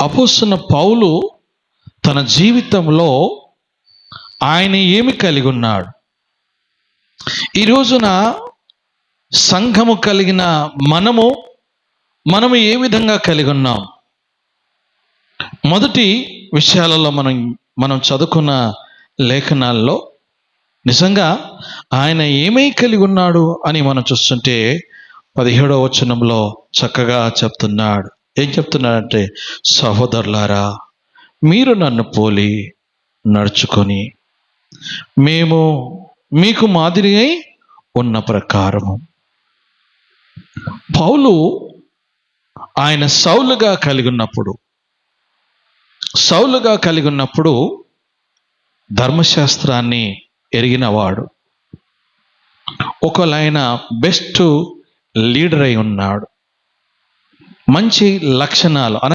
అపోస్తలుడైన పౌలు తన జీవితంలో ఆయన ఏమి కలిగి ఉన్నాడు? ఈ రోజున సంఘము కలిగిన మనము ఏ విధంగా కలిగి ఉన్నాం? మొదటి విషయాలలో మనం చదువుకున్న లేఖనాల్లో నిజంగా ఆయన ఏమై కలిగి ఉన్నాడు అని మనం చూస్తుంటే 17వ వచనంలో చక్కగా చెప్తున్నాడు. ఏం చెప్తున్నాడంటే, సహోదరులారా, మీరు నన్ను పోలి నడుచుకొని మేము మీకు మాదిరి అయి ఉన్న ప్రకారము. పౌలు ఆయన సౌలుగా కలిగి ఉన్నప్పుడు ధర్మశాస్త్రాన్ని ఎరిగినవాడు. ఒకవేళ ఆయన బెస్ట్ లీడర్ అయి ఉన్నాడు. మంచి లక్షణాలు